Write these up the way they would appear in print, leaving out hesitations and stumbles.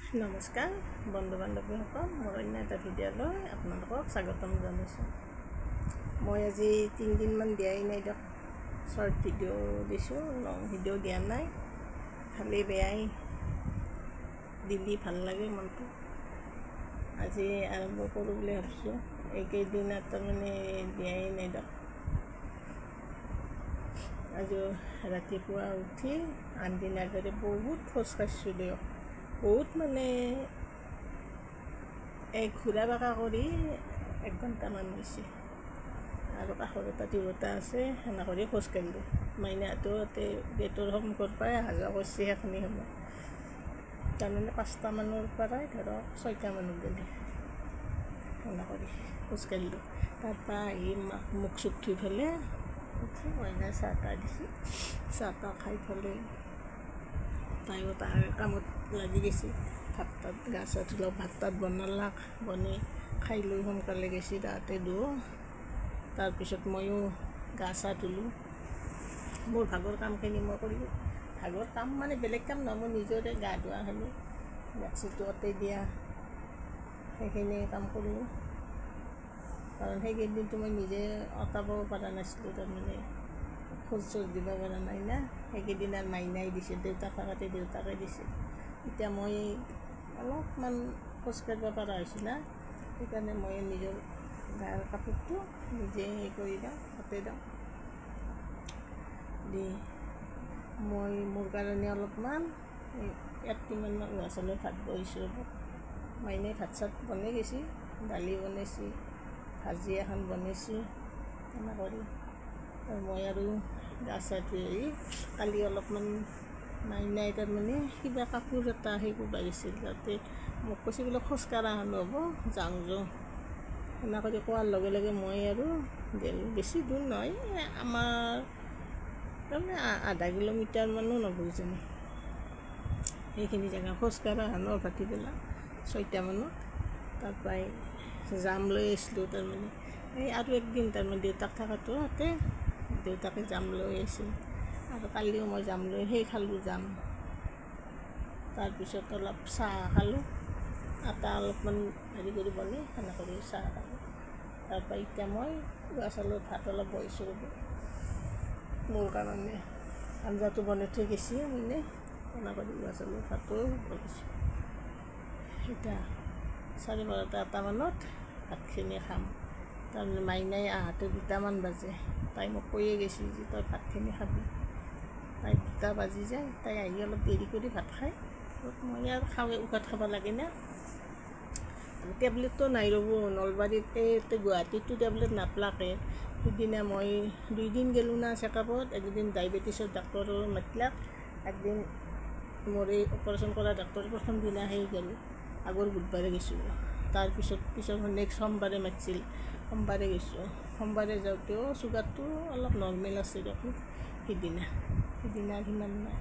নমস্কাৰ বন্ধু বান্ধৱীসকল, মোৰ অন্য এটা ভিডিঅ'লৈ আপোনালোকক স্বাগতম জনাইছোঁ। মই আজি 3 দিনমান দিয়াই নাই দিয়ক, শ্বৰ্ট ভিডিঅ' দিছোঁ, লং ভিডিঅ' দিয়া নাই। ভালেই বেয়াই দিলি ভাল লাগে মনটো। আজি আৰম্ভ কৰোঁ বুলি ভাবিছোঁ। এইকেইদিনত তাৰমানে দিয়াই নাই দিয়ক। আজি ৰাতিপুৱা উঠি আনদিনাৰ দৰে বহুত খোজ কাঢ়িছোঁ দিয়ক। বহুত মানে ঘূৰা বাকা কৰি 1 ঘণ্টামান হৈছে। আৰু কাষৰ এটা তিৰোতা আছে, সেনে কৰি খোজ কাঢ়িলোঁ। মাইনাটো তাতে গেটৰ সন্মুখৰ পৰাই অহা যোৱা কৰিছে সেইখিনি সময়। তাৰমানে 5টা মানৰ পৰাই ধৰক 6টা মানত গ'লে সেনে কৰি খোজ কাঢ়িলোঁ। তাৰপৰা আহি মুখ চুখ ধুই পেলাই উঠি মাইনাই চাহ তাহ দিছোঁ। চাহ তাহ খাই পেলাই তাইও তাৰ কামত লাগি গৈছে। ভাত তাত গা চা ধুলক, ভাত তাত বনালাক, বনাই খাই লৈ সোনকালে গৈছে তাতে ধুও। তাৰপিছত ময়ো গা চা ধুলোঁ। মোৰ ভাগৰ কামখিনি মই কৰিলোঁ। ভাগৰ কাম মানে বেলেগ কাম নহয়, মোৰ নিজৰে গা ধোৱাখিনি, মেক্সিটো অতে দিয়া সেইখিনি কাম কৰিলোঁ। কাৰণ সেইকেইদিনটো মই নিজে অটাব পৰা নাছিলোঁ, তাৰমানে খোজ চোজ দিব পৰা নাই না। সেইকেইদিন আৰু মাইনাই দিছে, দেউতাক থাকোঁতে দেউতাকে দিছে। এতিয়া মই অলপমান খোজ কাঢ়িব পৰা হৈছোঁ না, সেইকাৰণে মই নিজৰ গাৰ কাপোৰটো নিজে কৰি দিওঁ, অতে দিওঁ দি মই মোৰ কাৰণে অলপমান 1 টিমান উহোৱা চাউলৰ ভাত বহিছোঁ। মাইনাই ভাত চাত বনাই গৈছে, দালি বনাইছে, ভাজি এখন বনাইছে সেনে কৰি। আৰু মই আৰু গা চা ধুই আহি কালি অলপমান মাইনাই তাৰমানে কিবা কাপোৰ এটা সেই কৰিব গৈছিল, তাতে মোক কৈছে বোলে খোজকাঢ়া নহ'ব, যাওঁ সেনে কৰি কোৱাৰ লগে লগে মই আৰু গ'লোঁ। বেছি দূৰ নহয়, আমাৰ তাৰমানে আধা কিলোমিটাৰমানো নহয় জানো সেইখিনি জেগা খোজকাঢ়া হানৰ ভাটিবেলা 6টা মানত। তাৰপৰাই জাম লৈ আহিছিলোঁ, তাৰমানে এই আৰু একদিন তাৰমানে দেউতাক থকাটো তাতে দেউতাকে জাম লৈ আহিছিল। আৰু কালিও মই জাম লৈ খালোঁ জাম। তাৰপিছত অলপ চাহ খালোঁ, আটা অলপমান হেৰি কৰি বনাই সেনে কৰি চাহ খালোঁ। তাৰপৰা এতিয়া মই উহোৱা চাউলৰ ভাত অলপ বহিছোঁ ৰ'ব। মোৰ কাৰণে আঞ্জাটো বনাই থৈ গৈছে মানে সেনে কৰি উহোৱা চাউলৰ ভাতো বনাইছোঁ। এতিয়া 12:30 মানত ভাতখিনি খাম। তাৰমানে মাইনাই আহোঁতে 2টামান বাজে। তাই মোক কৈয়ে গৈছে যে তই ভাতখিনি খাবি। তাই 2টা বাজি যায়, তাই আহি অলপ দেৰি কৰি ভাত খায়। মই আৰু খাওঁৱে, উশাহ খাব লাগে না। টেবলেটটো নাই ৰ'ব, নলবাৰীত এই গুৱাহাটীততো টেবলেট নাপলাকে। সিদিনা মই 2 দিন গ'লোঁ না চেকআপত। একদিন ডায়েবেটিছৰ ডাক্তৰ মাতিলাক, একদিন মোৰ এই অপাৰেশ্যন কৰা ডাক্তৰ প্ৰথম দিনা গ'লোঁ, আগৰ বুধবাৰে গৈছোঁ। তাৰপিছত নেক্সট সোমবাৰে মাতিছিল, সোমবাৰে গৈছোঁ। সোমবাৰে যাওঁতেও চুগাৰটো অলপ নৰ্মেল আছে দেখোন। সিদিনা সিমান নাই।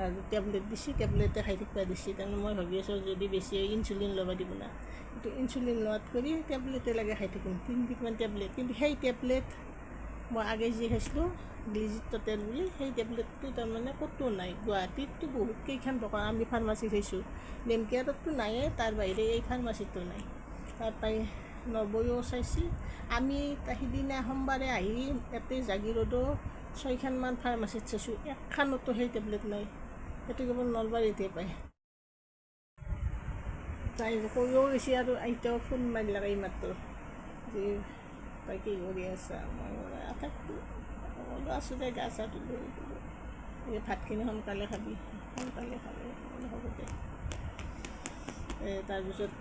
আৰু টেবলেট দিছে, টেবলেটে খাই থাকিব দিছে। তাৰমানে মই ভাবি আছোঁ যদি বেছি ইনচুলিন ল'ব দিব না, কিন্তু ইনচুলিন লোৱাত কৰি টেবলেটে লাগে খাই থাকিম, 3 বিধমান টেবলেট। কিন্তু সেই টেবলেট মই আগে যি খাইছিলোঁ গ্লিজিট্ৰটেল বুলি, সেই টেবলেটটো তাৰমানে ক'তো নাই। গুৱাহাটীততো বহুত কেইখন দোকান আমি ফাৰ্মাচী খাইছোঁ, নেমকেয়াৰততো নাইয়ে, তাৰ বাহিৰে এই ফাৰ্মাচীটো নাই। তাৰপৰাই নবৌৱেও চাইছে। আমি সিদিনা সোমবাৰে আহি ইয়াতে জাগিৰোডো 6খনমান ফাৰ্মাচীত চাইছোঁ, এখনতো সেই টেবলেট নাই। সেইটো কেৱল নলবাৰীতহে পায়। তাই কৈও গৈছে আৰু আইতাও ফোন মাৰিলাক এই মাত্ৰ যে তই কি কৰি আছা। মই বোলো আছোঁ দে, গা চা ধুলোঁ। এই ভাতখিনি সোনকালে খাবি, সোনকালে খালে হ'ব দে। তাৰপিছত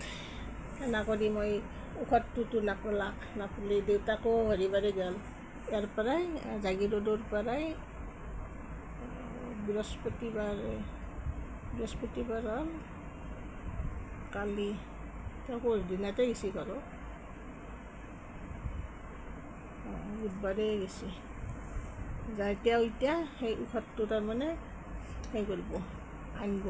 সেনা কৰি মই ঔষধটোতো নাপালে দেউতাকো হেৰিবাৰে গ'ল, ইয়াৰ পৰাই জাগিৰোডৰ পৰাই বৃহস্পতিবাৰ হ'ল কালি, তেওঁ দিনতে গেছি ঘৰত, বুধবাৰে গেছি যাই। তেওঁ এতিয়া সেই ঔষধটো তাৰমানে কৰিব আনিব,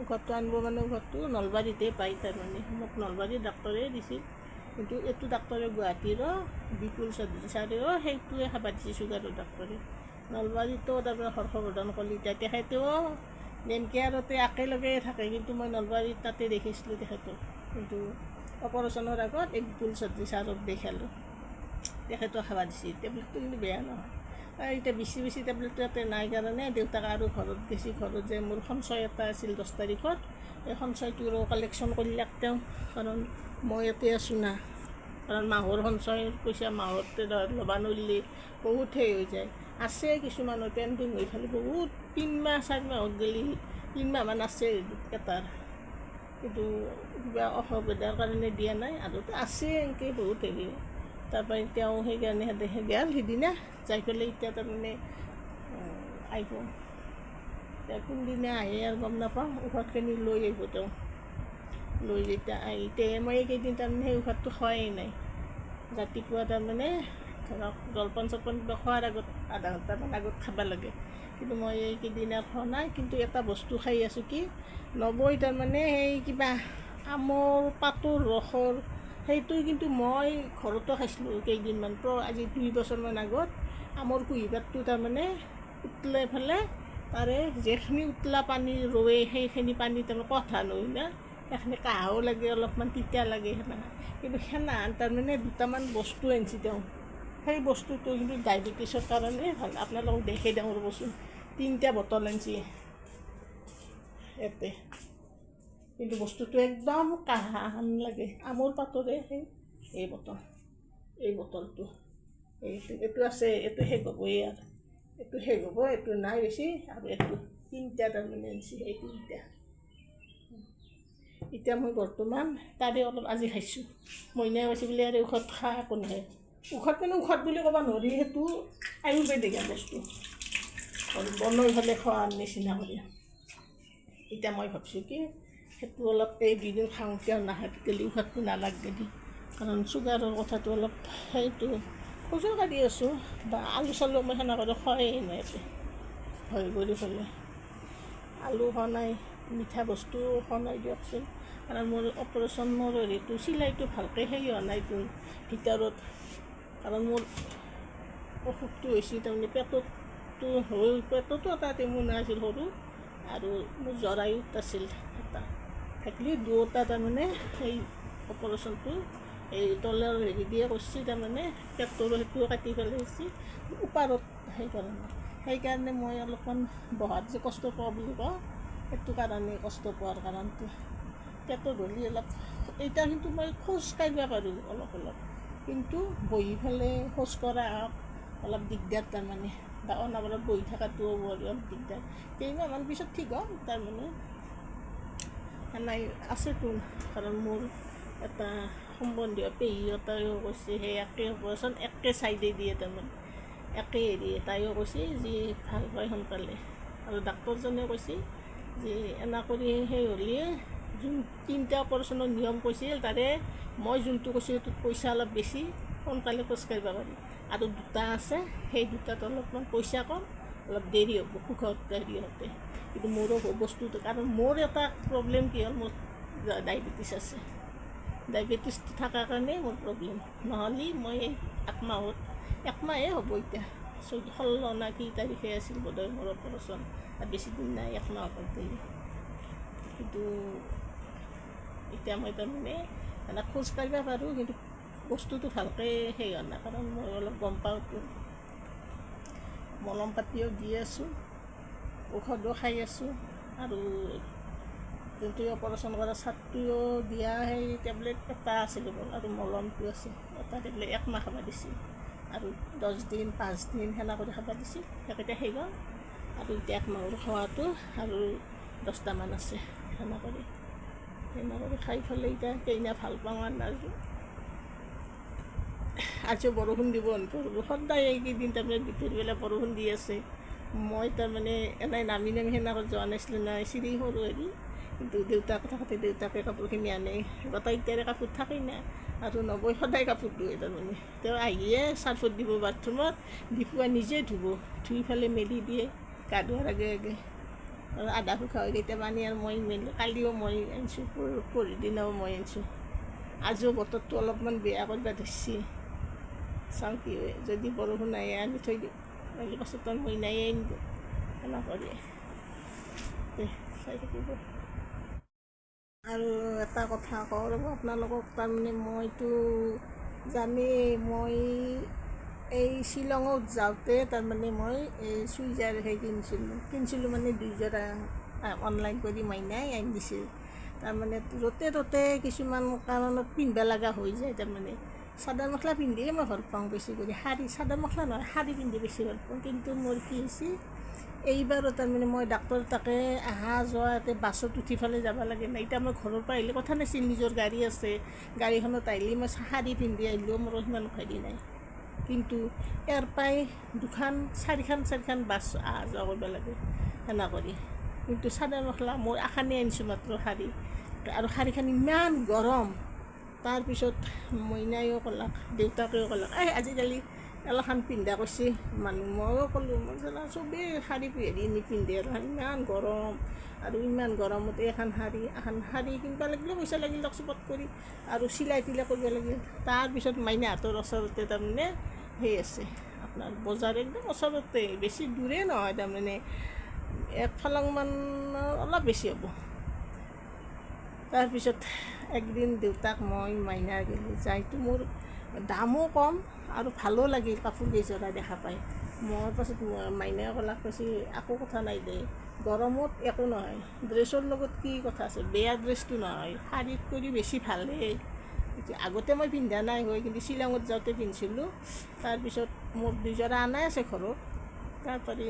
ঔষধটো আনিব মানে ঔষধটো নলবাৰীতে পায়। তাৰমানে মোক নলবাৰীৰ ডাক্তৰে দিছিল, কিন্তু এইটো ডাক্তৰে গুৱাহাটীৰো বিপুল চৌধুৰী ছাৰেও সেইটোৱে খাব দিছে, চুগাৰৰ ডাক্তৰে। নলবাৰীতো তাৰপৰা হৰ্ষবৰ্ধন কলিতা তেখেতেও নেমকে আৰু একেলগে থাকে, কিন্তু মই নলবাৰীত তাতে দেখিছিলোঁ তেখেতক। কিন্তু অপাৰেশ্যনৰ আগত ইকবাল চৌধুৰী ছাৰক দেখালোঁ, তেখেতক খাব দিছে। টেবলেটটো কিন্তু বেয়া নহয়। আৰু এতিয়া বেছি টেবলেটটো ইয়াতে নাই কাৰণে দেউতাক আৰু ঘৰত গেছি। ঘৰত যে মোৰ সঞ্চয় এটা আছিল 10 তাৰিখত, এই সঞ্চয়টো কালেকশ্যন কৰিলাক তেওঁ, কাৰণ মই ইয়াতে আছোঁ না। কাৰণ মাহৰ সঞ্চয়ৰ পইচা মাহতে ল'বা নোৱাৰিলে বহুত হেৰি হৈ যায়। আছে কিছুমানৰ পেণ্ডিং হৈ ফালে বহুত 3 মাহ 4 মাহত গেলি 3 মাহমান আছে এটাৰ, কিন্তু কিবা অসুবিধাৰ কাৰণে দিয়া নাই। আৰু আছে এনেকৈ বহুত হেৰি। তাৰপৰা তেওঁ সেইকাৰণে গেল সিদিনা যাই পেলাই এতিয়া তাৰমানে আহিব। এতিয়া কোনদিনা আহে আৰু গম নাপাওঁ। ঔষধখিনি লৈ আহিব তেওঁ, লৈ যেতিয়া আহিতে মই এইকেইদিন তাৰমানে সেই ঔষধটো খোৱাই নাই। ৰাতিপুৱা তাৰমানে ধৰক জলপান চলপান কিবা খোৱাৰ আগত আধা ঘণ্টামান আগত খাব লাগে, কিন্তু মই এইকেইদিন খোৱা নাই। কিন্তু এটা বস্তু খাই আছোঁ, কি নবৈ তাৰমানে সেই কিবা আমৰ পাতৰ ৰসৰ সেইটো, কিন্তু মই ঘৰতো খাইছিলোঁ কেইদিনমান, আজি 2 বছৰমান আগত। আমৰ কুঁহিপাতটো তাৰমানে উতলাই ফেলে তাৰে যিখিনি উতলা পানী ৰৈ সেইখিনি পানী তাৰমানে কঠা নৈ না, সেইখিনি কাহো লাগে অলপমান, তিতা লাগে সেনেকৈ। কিন্তু সেনাহান তাৰমানে 2টামান বস্তু আনিছে তেওঁ, সেই বস্তুটো কিন্তু ডায়েবেটিছৰ কাৰণে ভাল। আপোনালোকক দেখাই দিওঁ ৰ'বচোন, 3টা বটল আনিছে ইয়াতে, কিন্তু বস্তুটো একদম কাহাহান লাগে। আমৰ পাতৰে এই বটলটো এইটো আছে, এইটো শেষ হ'ব, আৰু এইটো শেষ হ'ব, এইটো নাই বেছি। আৰু এইটো 3টা তাৰমানে আনিছে, এই 3টা। এতিয়া মই বৰ্তমান তাৰে অলপ আজি খাইছোঁ। মইনাই কৈছে বোলে আৰু ঔষধ খা, একো নহয়। ঔষধ মানে ঔষধ বুলি ক'ব নোৱাৰি, সেইটো আয়ুৰ্বেদিক বস্তু, বনাই ফেলে খোৱাৰ নিচিনা কৰি। এতিয়া মই ভাবিছোঁ কি সেইটো অলপ এই 2 দিন খাওঁ, কিয় নাখায় তেতিয়াহ'লে ঔষধটো নালাগে দি, কাৰণ চুগাৰৰ কথাটো অলপ সেইটো খোজো কাঢ়ি আছোঁ। বা আলু চালু মই সেনেকৈ খোৱাই নাই ইয়াতে, ভয় কৰি ফেলে আলু খোৱা নাই, মিঠা বস্তু খোৱা নাই দিয়কচোন। কাৰণ মোৰ অপাৰেশ্যন, মোৰ হেৰিটো চিলাইটো ভালকৈ হেৰি হোৱা নাইতো ভিতৰত, কাৰণ মোৰ অসুখটো হৈছে তাৰমানে পেটতো এটা টেমুনা আছিল সৰু, আৰু মোৰ জৰায়ুত আছিল এটা, থাকিলে 2টা তাৰমানে সেই অপাৰেশ্যনটো এই তলৰ হেৰি দিয়ে কৰিছে, তাৰমানে পেটৰ সেইটোও কাটি পেলাইছে ওপৰত। সেইকাৰণে মই অলপমান বহাত যে কষ্ট পোৱা বুলি কওঁ, সেইটো কাৰণে কষ্ট পোৱাৰ কাৰণটো পেটত হ'লে অলপ। এতিয়া কিন্তু মই খোজ কাঢ়িব পাৰোঁ অলপ, কিন্তু বহি পেলাই খোজ কঢ়া অলপ দিগদাৰ তাৰমানে, বা অনবৰত বহি থকাটো অলপ দিগদাৰ। কেইমাহমান পিছত ঠিক হ'ম তাৰমানে, নাই আছেতো। কাৰণ মোৰ এটা সম্বন্ধীয় পেহীহঁতেও কৈছে সেই একে অপাৰেশ্যন একে চাইডে দিয়ে, তাৰমানে একে হেৰিয়ে। তাইও কৈছে যে ভাল পায় সোনকালে, আৰু ডাক্তৰজনে কৈছে যে এনে কৰি সেই হ'লে যোন 3টা অপাৰেশ্যনৰ নিয়ম কৈছিল, তাৰে মই যোনটো কৈছোঁ সেইটোত পইচা অলপ বেছি, সোনকালে খোজ কাঢ়িব পাৰি। আৰু 2টা আছে, সেই 2টাত অলপমান পইচা কম, অলপ দেৰি হ'ব সুখত হেৰি হওঁতে। কিন্তু মোৰো বস্তুটো, কাৰণ মোৰ এটা প্ৰব্লেম কি হ'ল, মোৰ ডায়েবেটিছ আছে। ডায়েবেটিছটো থকাৰ কাৰণে মোৰ প্ৰব্লেম, নহ'লে মই 1 মাহে হ'ব এতিয়া 16 না কি তাৰিখে আছিল বোধহয় মোৰ অপাৰেশ্যন, আৰু বেছি দিন নাই, 1 মাহ আগত গ'লে। কিন্তু এতিয়া মই তাৰমানে খোজ কাঢ়িব পাৰোঁ, কিন্তু বস্তুটো ভালকৈ হেৰি হোৱা নাই, কাৰণ মই অলপ গম পাওঁতো। মলম পাতিও দি আছোঁ, ঔষধো খাই আছোঁ, আৰু যোনটো অপাৰেশ্যন কৰা ছাতিও দিয়া সেই টেবলেট এটা আছিল, আৰু মলমটো আছে এটা টেবলেট 1 মাহ খাব দিছিল, আৰু 10 দিন 5 দিন সেনেকৈ কৰি খাব দিছিল। সেইকেইটা শেষ হ'ল, আৰু এতিয়া 1 মাহৰ খোৱাটো আৰু 10টামান আছে, সেনেকৈ খাই পেলাই এতিয়া কেইনা ভাল পাওঁ আৰু নাজানো। আজিও বৰষুণ দিব সদায় এইকেইদিন তাৰমানে দুপৰবেলা বৰষুণ দি আছে। মই তাৰমানে এনেই নামি সেনেকৈ যোৱা নাছিলোঁ না, চিৰি সৰু হেৰি, কিন্তু দেউতাক থাকোঁতে দেউতাকে কাপোৰখিনি আনে, গোটেইকেইটাৰে কাপোৰ থাকেই না, আৰু নবৈ সদায় কাপোৰ ধুৱে। তাৰমানে তেওঁ আহিয়ে চাৰ্ফত দিব বাথৰুমত, দি পুৱা নিজে ধুব, ধুই পেলাই মেলি দিয়ে গা ধোৱাৰ আগে আগে। আৰু আধা শুকান হৈ কেতিয়াবা আনি আৰু মই মেলি, কালিও মই আনিছোঁ, পৰহি দিনাও মই আনিছোঁ। আজিও বতৰটো অলপমান বেয়া কৰিব ধৰিছে, চাওঁ কি হয়। যদি বৰষুণ আহে আনি থৈ দিওঁ, নহ'লে পাছত মই নাই আনিব সেনেকৈ। চাই থাকিব। আৰু এটা কথা কওঁ ৰ'ব আপোনালোকক, তাৰমানে মইতো জানেই মই এই শ্বিলঙত যাওঁতে তাৰমানে মই এই চুইজাৰ কিনিছিলোঁ মানে 2 যোৰা অনলাইন কৰি মাইনাই আনি দিছিল। তাৰমানে য'তে ত'তে কিছুমান কাৰণত পিন্ধিব লগা হৈ যায়। তাৰমানে চাদৰ মেখেলা পিন্ধিয়ে মই ভাল পাওঁ বেছি কৰি, চাদৰ মেখেলা নহয় শাৰী পিন্ধি বেছি ভাল পাওঁ। কিন্তু মোৰ কি হৈছে এইবাৰো তাৰমানে মই ডাক্তৰ তাকে অহা যোৱা ইয়াতে বাছত উঠি পেলাই যাব লাগে নাই। এতিয়া মই ঘৰৰ পৰা আহিলে কথা নাছিল, নিজৰ গাড়ী আছে, গাড়ীখনত আহিলে মই শাৰী পিন্ধি আহিলেও মোৰ সিমান হেৰি নাই। কিন্তু ইয়াৰ পৰাই 2-4খন বাছ অহা যোৱা কৰিব লাগে সেনা কৰি। কিন্তু চাদৰ মেখেলা মোৰ এখনেই আনিছোঁ মাত্ৰ শাৰী, আৰু শাৰীখন ইমান গৰম। তাৰপিছত মইনায়ো ক'লাক, দেউতাকেও ক'লাক আজিকালি এলাখান পিন্ধা কৈছে মানুহ। ময়ো ক'লোঁ মই চবেই শাৰী নিপিন্ধে, ইমান গৰম, আৰু ইমান গৰমত এখন শাৰী কিনিব লাগিলে পইচা লাগিল চবত কৰি, আৰু চিলাই তিলাই কৰিব লাগিল। তাৰপিছত মাইনাহঁতৰ ওচৰতে তাৰমানে সেই আছে আপোনাৰ বজাৰ, একদম ওচৰতে, বেছি দূৰে নহয়, তাৰমানে 1 ফলংমান অলপ বেছি হ'ব। তাৰপিছত একদিন দেউতাক মই মাইনা গ'লোঁ, যাইতো মোৰ দামো কম আৰু ভালো লাগিল কাপোৰ কেইযোৰা দেখা পাই। মই পাছত মাইনাই ক'লাক কৈছে একো কথা নাই দে, গৰমত একো নহয়, ড্ৰেছৰ লগত কি কথা আছে, বেয়া ড্ৰেছটো নহয়, শাৰীত কৰি বেছি ভালেই। আগতে মই পিন্ধা নাই হয়, কিন্তু শ্বিলঙত যাওঁতে পিন্ধিছিলোঁ। তাৰপিছত মোৰ 2 যোৰা আনাই আছে ঘৰত। তাৰপৰা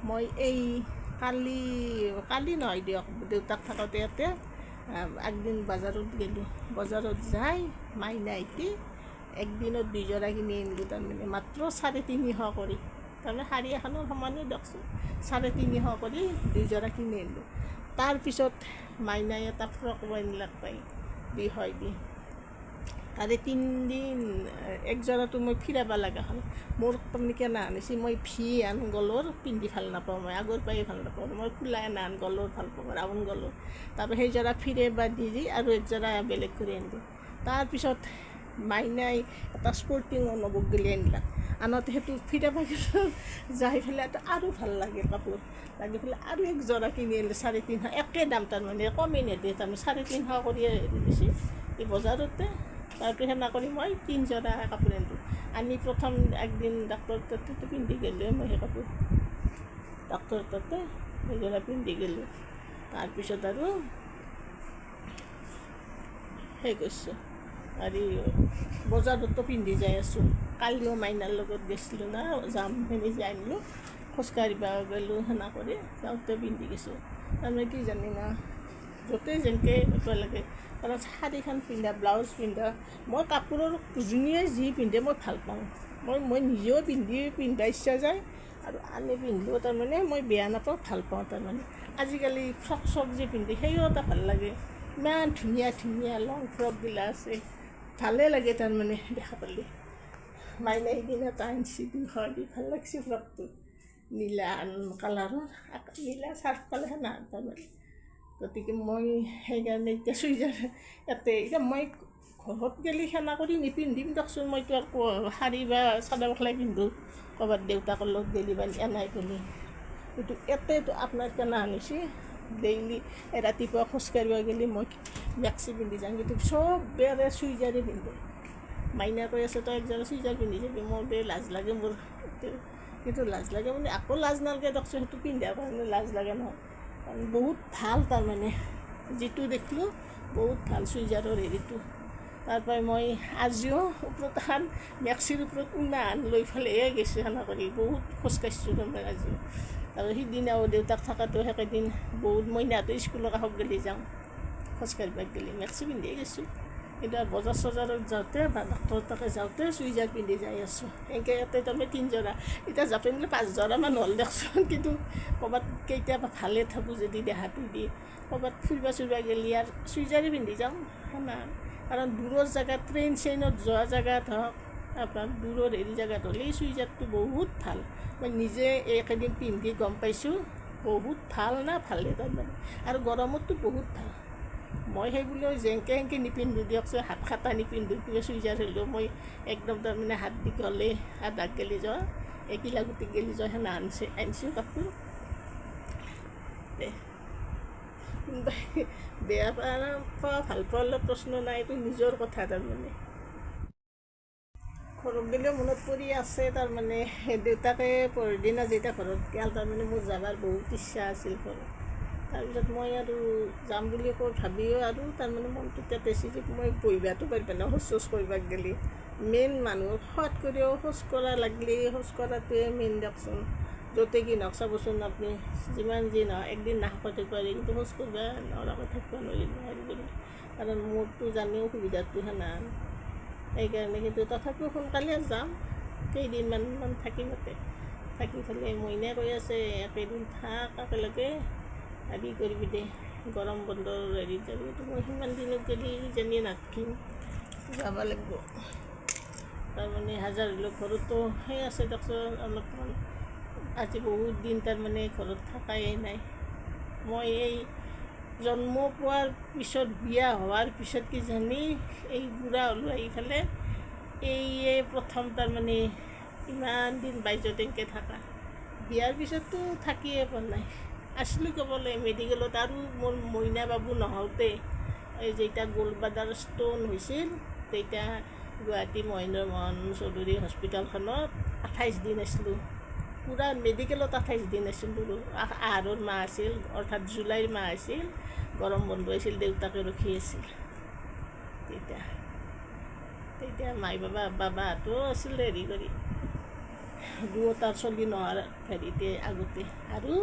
মই এই কালি নহয় দিয়ক, দেউতাক থাকোঁতে ইয়াতে একদিন বজাৰত গ'লোঁ, বজাৰত যাই মাইনাইতি একদিনত 2 যোৰা কিনি আনিলোঁ। তাৰমানে মাত্ৰ 350 কৰি, তাৰমানে শাৰী এখনৰ সমানেই দিয়কচোন, 350 কৰি 2 যোৰা কিনি আনিলোঁ। তাৰপিছত মাইনাই এটা ফ্ৰক আনিলাক তাই 200 দি, তাৰে 3 দিন 1 যোৰাটো মই ফিৰাব লগা হ'ল। মোৰ তাৰমানে কেনে আনিছে, মই আন গলৰ পিন্ধি ভাল নাপাওঁ, মই আগৰ পৰাই ভাল নাপাওঁ, মই খোলা আন গলৰ ভাল পাওঁ, ৰাউণ্ড গলৰ। তাৰপৰা সেই যোৰা ফিৰাব দি আৰু 1 যোৰা বেলেগ কৰি আনিলোঁ। তাৰপিছত মাইনাই এটা স্পৰ্টিং নবক গেলি আনিলাক, আনতে সেইটো ফিৰাব গ'লোঁ, যাই পেলাই আৰু ভাল লাগিল কাপোৰ, লাগি পেলাই আৰু 1 যোৰা কিনি আনিলোঁ 350, একে দাম, তাৰমানে কমেই নিদিয়ে, তাৰমানে 350 কৰি হেৰি দিছে এই বজাৰতে। তাৰপিছত সেনা কৰি মই 3 যোৰা কাপোৰ আনিলোঁ। আনি প্ৰথম একদিন ডাক্তৰ তাতে পিন্ধি গ'লোঁ, মই সেই কাপোৰ ডাক্তৰ তাতে সেইযোৰা পিন্ধি গ'লোঁ। তাৰপিছত আৰু সেই কৰিছোঁ, আৰু বজাৰতো পিন্ধি যাই আছোঁ। কালিও মাইনাৰ লগত গৈছিলোঁ না, যাম সেনেকৈ আনিলোঁ, খোজকাঢ়িব গ'লোঁ, সেনা কৰি যাওঁতে পিন্ধি গৈছোঁ। তাৰমানে কি জানি না, য'তে যেনেকৈ কৰিব লাগে, কাৰণ শাৰীখন পিন্ধা, ব্লাউজ পিন্ধা, মই কাপোৰৰ যোনে যি পিন্ধে মই ভাল পাওঁ। মই নিজেও পিন্ধিব ইচ্ছা যায়, আৰু আনে পিন্ধিলেও তাৰমানে মই বেয়া নাপাওঁ, ভাল পাওঁ। তাৰমানে আজিকালি ফ্ৰক যে পিন্ধে সেইও এটা ভাল লাগে, ইমান ধুনীয়া ধুনীয়া লং ফ্ৰকগিলা আছে, ভালে লাগে তাৰমানে দেখা পালে। মাইনাই সেইদিনা এটা আনিছে 200 দি, ভাল লাগিছে ফ্ৰকটো, নীলা কালাৰৰ, নীলা চাৰ্ফ কালাৰ সেনা তাৰমানে। গতিকে মই সেইকাৰণে এতিয়া চুইজাৰ এতিয়া মই ঘৰত গ'লে সেনা কৰি নিপিন্ধিম দিয়কচোন, মইতো আৰু শাৰী বা চাদৰ মেখেলাই পিন্ধোঁ ক'ৰবাত দেউতাকৰ লগত গ'লে বা এনাই গ'লে। কিন্তু ইয়াতেতো আপোনাৰ কেনে আনিছে, ডেইলি ৰাতিপুৱা খোজকাঢ়িব গ'লে মই মেক্সি পিন্ধি যাওঁ, কিন্তু চবেই চুইজাৰে পিন্ধে। মাইনা কৈ আছে তই 1 যোৰা চুইজাৰ পিন্ধি যাবি, মোৰ লাজ লাগে, মোৰ কিন্তু লাজ লাগে মানে আকৌ লাজ নালাগে দিয়কচোন, সেইটো পিন্ধাৰ কাৰণে লাজ লাগে নহয়, কাৰণ বহুত ভাল, তাৰমানে যিটো দেখিলোঁ বহুত ভাল চুইজাৰৰ হেৰিটো। তাৰপৰা মই আজিও ওপৰত এখন মেক্সিৰ ওপৰত উনান লৈ পেলাইহে গৈছোঁ, সেনা কৰি বহুত খোজকাঢ়িছোঁ তাৰমানে আজিও। আৰু সিদিনাও দেউতাক থকাটো সেইকেইদিন বহুত, মইনাহঁতে স্কুলৰ কাষত গ'লে যাওঁ, খোজকাঢ়িব গ'লে মেক্সি পিন্ধিয়ে গৈছোঁ। কিন্তু বজাৰ চজাৰত যাওঁতে বা ডাক্তৰ তাতে যাওঁতে চুইজাৰ পিন্ধি যাই আছোঁ। এনেকৈ ইয়াতে তাৰমানে 3 যোৰা, এতিয়া জাপি নিলে 5 যোৰামান হ'ল দিয়কচোন। কিন্তু ক'ৰবাত কেতিয়াবা ভালে থাকোঁ যদি দেহাটো দি, ক'ৰবাত ফুৰিব গ'লে আৰু চুইজাৰে পিন্ধি যাওঁ সেনা। কাৰণ দূৰৰ জেগাত ট্ৰেইনত যোৱা জেগাত হওক, আপোনাৰ দূৰৰ জেগাত হ'লে চুইজাৰটো বহুত ভাল। মই নিজে এইকেইদিন পিন্ধি গম পাইছোঁ, বহুত ভাল না, ভালে তাৰমানে, আৰু গৰমততো বহুত ভাল। মই সেইবুলিও যেনেকৈ নিপিন্ধোঁ দিয়কচোন, হাত খাটা নিপিন্ধোঁ, কিবা চুইজাৰ হ'লেও মই একদম তাৰমানে হাত দীঘলে আধাক গেলি যোৱা, একিলাগুটিক গেলি যোৱা সেনা আনিছোঁ কাপোৰ। কোনোবাই বেয়া পোৱা ভাল পোৱাৰ প্ৰশ্ন নাই, এইটো নিজৰ কথা তাৰমানে। ঘৰত গ'লেও মনত পৰি আছে তাৰমানে দেউতাকে পৰদিনা যেতিয়া ঘৰত গ'ল তাৰমানে মোৰ যাবৰ বহুত ইচ্ছা আছিল ঘৰত। তাৰপিছত মই আৰু যাম বুলি কৈ ভাবিও আৰু তাৰমানে মনটো তেতেছি যে মই বহিবাতো পাৰিব না শৌচ চৌচ কৰিব গ'লে। মেইন মানুহৰ খোৱাত কৰিও শৌচ কৰা লাগিলে শৌচ কৰাটোৱে মেইন দিয়কচোন। য'তে কি নহওক চাবচোন আপুনি, যিমান যি নহওক একদিন নাখাব থাকিব পাৰি, কিন্তু শৌচ কৰিব নোৱাৰাকৈ থাকিব নোৱাৰিব। কাৰণ মোৰতো জানেও সুবিধাটো সেনাহান, সেইকাৰণে। কিন্তু তথাপিও সোনকালে যাম, কেইদিনমান থাকিম তাতে। থাকি পেলাই মইনাই কৈ আছে একেদিন থাক একেলগে, হেৰি কৰিবি দে, গৰম বন্ধৰ হেৰিত যাবি। মই সিমান দিনত গ'লে কিজানি নাথাকিম, যাব লাগিব। তাৰমানে হাজাৰ হ'লেও ঘৰতো সেই আছে দিয়কচোন অলপমান। আজি বহুত দিন তাৰমানে ঘৰত থকাই নাই। মই এই জন্ম পোৱাৰ পিছত, বিয়া হোৱাৰ পিছত কিজানি এই বুঢ়া হ'লোঁ আহি পেলাই এই প্ৰথম তাৰমানে ইমান দিন বাইজত এনেকৈ থকা। বিয়াৰ পিছততো থাকিয়ে পোৱা নাই। আছিলোঁ ক'বলৈ মেডিকেলত, আৰু মোৰ মইনা বাবু নহওঁতে এই যেতিয়া গ'ল্ডবাডাৰ ষ্ট'ন হৈছিল তেতিয়া গুৱাহাটী মহেন্দ্ৰ মোহন চৌধুৰী হস্পিটেলখনত 28 দিন আছিলোঁ। পূৰা মেডিকেলত 28 দিন আছিলোঁ। আহাৰৰ মাহ আছিল, অৰ্থাৎ জুলাইৰ মাহ আছিল, গৰম বন্ধ আছিল, দেউতাকে ৰখি আছিল। তেতিয়া মাই বাবাহঁতো আছিল হেৰি কৰি দুয়োটাৰ চলি নোহোৱাৰ হেৰিতে আগতে। আৰু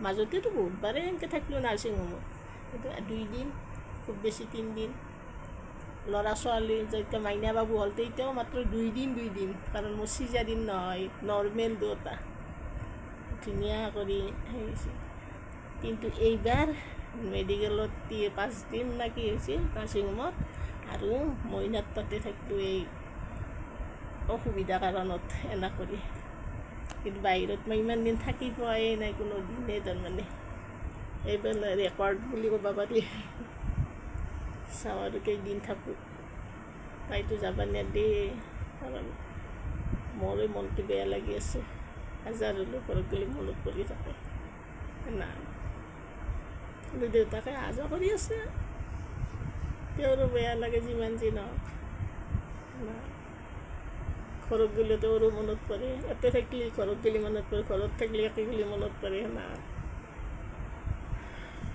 মাজতেতো বহুতবাৰেই এনেকৈ থাকিলোঁ নাৰ্ছিং হোমত, কিন্তু 2 দিন খুব বেছি 3 দিন। ল'ৰা ছোৱালী যেতিয়া মাইনা বাবু হ'ল তেতিয়াও মাত্ৰ 2 দিন, কাৰণ মোৰ চিজাৰিন নহয়, নৰ্মেল দুয়োটা ধুনীয়া কৰি হেৰি হৈছিল। কিন্তু এইবাৰ মেডিকেলত 5 দিন না কি হৈছিল নাৰ্ছিং হোমত, আৰু মইনাত তাতে থাকিলোঁ এই অসুবিধা কাৰণত এনে কৰি। কিন্তু বাহিৰত মই ইমান দিন থাকি পোৱাই নাই কোনো দিনেই তাৰমানে। এইবাৰ ৰেকৰ্ড বুলি ক'ব পাৰি। চাওঁ আৰু কেইদিন থাকোঁ। তাইতো যাব নেদেই, কাৰণ মোৰে মনটো বেয়া লাগি আছে। হাজাৰ হ'লেও ঘৰত গ'লে মনত পৰি থাকে না। কিন্তু দেউতাকে অহা যোৱা কৰি আছে, তেওঁৰো বেয়া লাগে যিমান যি নহওক না। ঘৰত গ'লে তেওঁৰো মনত পৰে, ইয়াতে থাকিলে ঘৰত গ'লে মনত পৰে, ঘৰত থাকিলে একে গ'লে মনত পৰে না।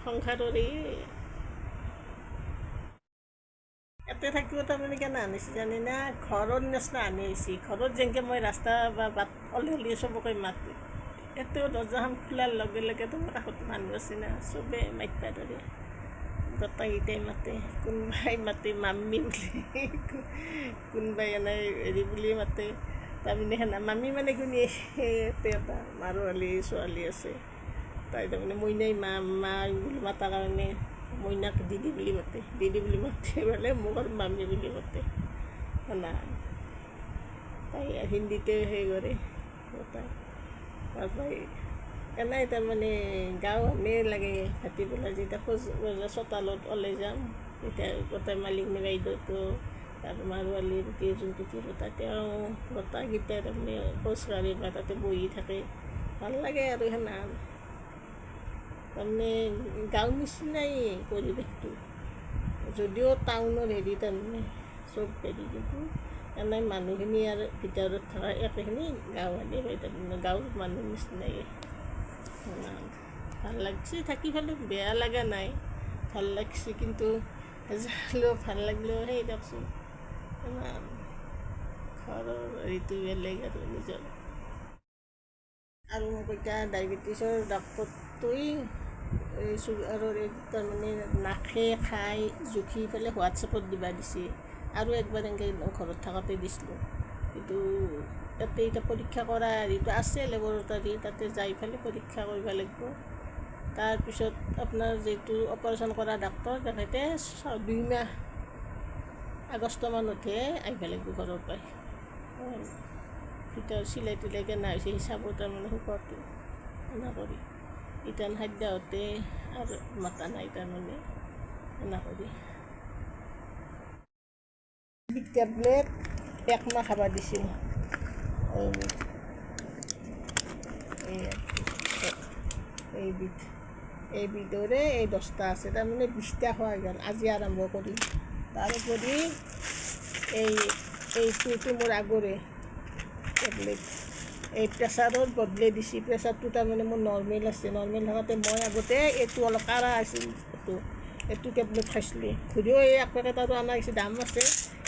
সংসাৰৰে ইয়াতে থাকিব তাৰমানে কেনে আনিছে জানি না, ঘৰৰ নিচিনা আনি আহিছে। ঘৰত যেনেকৈ মই ৰাস্তা বা বাট ওলালে চবকে মাতোঁ, এতিয়াও দৰ্জাখন খোলাৰ লগে লগে তোমাৰ কাষত মানুহ আছে না, চবেই মাতিব ধৰে, গোটেইকেইটাই মাতে। কোনোবাই মাতে মাম্মী বুলি, কোনোবাই এনেই হেৰি বুলি মাতে তাৰমানে সেনা। মামী মানে কোনে, এটা মাৰোৱালী ছোৱালী আছে, তাই তাৰমানে মইনাই মা বুলি মাতাৰ কাৰণে মইনাক দিদি বুলি মাতে, পেলাই মোক আৰু মামী বুলি মাতে সেনা। তাই হিন্দীতে সেই কৰে তাই। তাৰপৰাই এনেই তাৰমানে গাঁও এনেই লাগে। ভাটিবেলা যেতিয়া খোজ চোতালত ওলাই যাম, তেতিয়া গোটেই মালিকনী বাইদেউটো তাৰ মাৰোৱালীৰ যোনটো তিৰোতা, তেওঁ গোটেইকেইটাই তাৰমানে খোজকাঢ়ি বা তাতে বহি থাকে, ভাল লাগে আৰু সেনা। তাৰমানে গাঁৱৰ নিচিনাই পৰিৱেশটো, যদিও টাউনৰ হেৰি তাৰমানে চব হেৰি, কিন্তু এনেই মানুহখিনি আৰু ভিতৰত থকা একেখিনি গাঁৱলীয়া হয় তাৰমানে, গাঁৱৰ মানুহ নিচিনাই। ভাল লাগছে থাকি পেলাই, বেয়া লগা নাই, ভাল লাগছে। কিন্তু হ'লেও ভাল লাগিলেও সেই দিয়কচোন, ঘৰৰ হেৰিটো বেলেগ আৰু নিজৰ। আৰু মোক এতিয়া ডায়েবেটিছৰ ডক্টৰটোৱে এই চুগাৰৰ তাৰমানে নাখে খাই জুখি পেলাই হোৱাটছএপত দিবা দিছে। আৰু একবাৰ এনেকৈ ঘৰত থাকোঁতে দিছিলোঁ, কিন্তু তাতে এতিয়া পৰীক্ষা কৰা হেৰিটো আছে লেবৰেটৰী, তাতে যাই পেলাই পৰীক্ষা কৰিব লাগিব। তাৰপিছত আপোনাৰ যিটো অপাৰেশ্যন কৰা ডাক্তৰ, তেখেতে 2 মাহ আগষ্ট মানতহে আহিব লাগিব ঘৰৰ পৰাই। ভিতৰত চিলাই তিলাই কেনে হৈছে হিচাপত তাৰমানে শুকোৱাটো এনে কৰি। ইটান খাদ্য হওঁতে আৰু মাতা নাই তাৰমানে এনে কৰি। টেবলেট 1 মাহ খাব দিছিল। এইবিধ এই বিধৰে এই 10টা আছে, তাৰমানে 20টা খোৱা গ'ল আজি আৰম্ভ কৰিম। তাৰোপৰি এইটো মোৰ আগৰে টেবলেট, এই প্ৰেছাৰৰ বদলে দিছে। প্ৰেছাৰটো তাৰমানে মোৰ নৰ্মেল আছে, নৰ্মেল থকাতে মই আগতে এইটো অলপ কাঢ়া আছিল, এইটো টেবলেট খাইছিলোঁ। ঘূৰিও এই এক পেকেট আৰু অনা হৈছে, দাম আছে।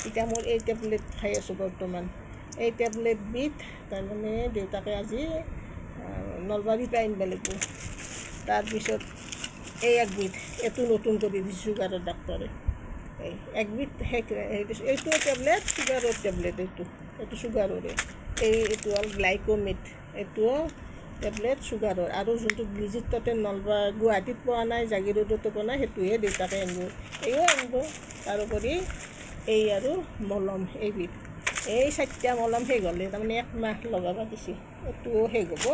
এতিয়া মোৰ এই টেবলেট খাই আছোঁ বৰ্তমান। এই টেবলেটবিধ তাৰমানে দেউতাকে আজি নলবাৰীৰ পৰা আনিব লাগিব। তাৰপিছত এই একবিধ, এইটো নতুন কৰি দিছে চুগাৰৰ ডাক্তৰে। এই একবিধ এইটো টেবলেট চুগাৰৰ টেবলেট, এইটো চুগাৰৰে। এইটো হ'ল গ্লাইক'মিট, এইটো টেবলেট চুগাৰৰ। আৰু যোনটো ব্লিজিত তাতে গুৱাহাটীত পোৱা নাই, জাগিৰোডতো পোৱা নাই, সেইটোহে দেউতাকে আনিব, এইও আনিব। তাৰোপৰি এই আৰু মলম, এইবিধ এই 4টা মলম শেষ হ'লে তাৰমানে 1 মাহ লগাব দিছে। এইটোও শেষ হ'ব,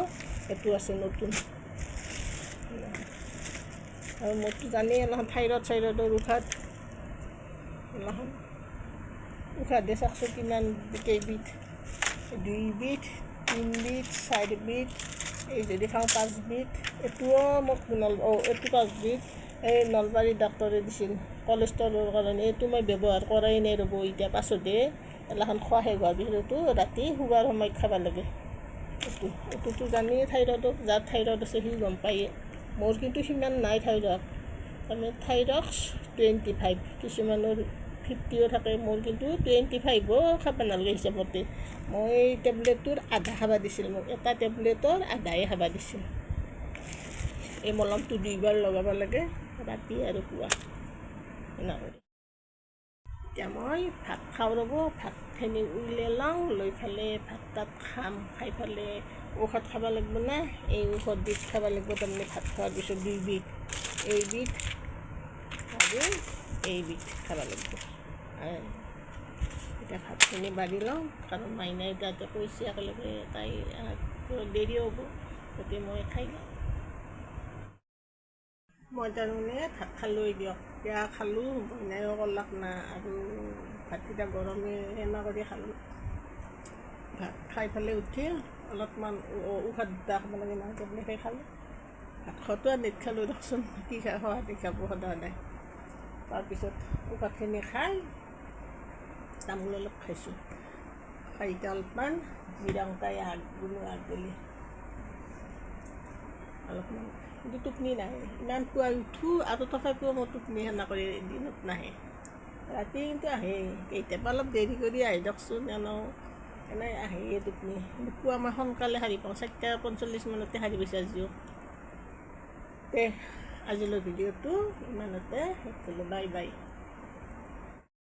এইটো আছে নতুন। আৰু মোৰতো জানেই এইখন থাইৰয়ডৰ ঔষধ, এইখন ঔষধে চাওকচোন কিমান কেইবিধ, 2 বিধ, 3 বিধ, 4 বিধ, এই যদি খাওঁ 5 বিধ। এইটোও মোক এইটো 5 বিধ এই নলবাৰীৰ ডাক্তৰে দিছিল কলেষ্ট্ৰলৰ কাৰণে। এইটো মই ব্যৱহাৰ কৰাই নাই ৰ'ব, এতিয়া পাছতহে এইগিলাখন খোৱা শেষ হোৱাৰ পিছতো ৰাতি শুৱাৰ সময়ত খাব লাগে। এইটোতো জানেই থাইৰয়ডৰ, যাৰ থাইৰয়ড আছে সি গম পায়েই। মোৰ কিন্তু সিমান নাই থাইৰয়ড, তাৰমানে থাইৰক্স 25, কিছুমানৰ 50ও থাকে, মোৰ কিন্তু 25ও খাব নালাগে হিচাপতে। মই টেবলেটটোৰ আধা খাব দিছিল মোক, এটা টেবলেটৰ আধাই খাব দিছিল। এই মলমটো 2 বাৰ লগাব লাগে, ৰাতি আৰু পুৱা, এনেকৈ। এতিয়া মই ভাত খাওঁ ৰ'ব, ভাতখিনি উলিয়াই লওঁ, লৈ পেলাই ভাত তাত খাম। খাই পেলাই ঔষধ খাব লাগিব না, এই ঔষধবিধ খাব লাগিব। তাৰমানে ভাত খোৱাৰ পিছত 2 বিধ, এইবিধ আৰু এইবিধ খাব লাগিব। এতিয়া ভাতখিনি বাঢ়ি লওঁ, কাৰণ মাইনাই তাতে কৈছে একেলগে তাই দেৰি হ'ব, গতিকে মই খাই লওঁ। মই তাৰমানে ভাত খালোঁই দিয়ক, এতিয়া খালোঁ, মাইনাইও ক'লাক না, আৰু ভাতকেইটা গৰমে সেনা কৰি খালোঁ। ভাত খাই পেলাই উঠি অলপমান ঔষধ খাব লাগে নহয়, টেবলেটে খালোঁ। ভাত খোৱাটো আৰু নেট খালোঁ দিয়কচোন, কি খোৱা দেখাব সদায়। তাৰপিছত ঔষধখিনি খাই তামোল অলপ খাইছোঁ, খাই এতিয়া অলপমান নিৰাংতাই আগবেলি অলপমান, কিন্তু টোপনি নাহে। ইমান পুৱা উঠোঁ আৰু তথাপিও মোৰ টোপনি সেনা কৰি দিনত নাহে, ৰাতি কিন্তু আহে। কেতিয়াবা অলপ দেৰি কৰি আহে দিয়কচোন, এনেই আহেই টোপনি। পুৱা মই সোনকালে সাৰি পাওঁ, 4:45 মানতে সাৰি পাইছোঁ আজিও। আজিলৈ ভিডিঅ'টো ইমানতে শেষ কৰিলোঁ, বাই বাই।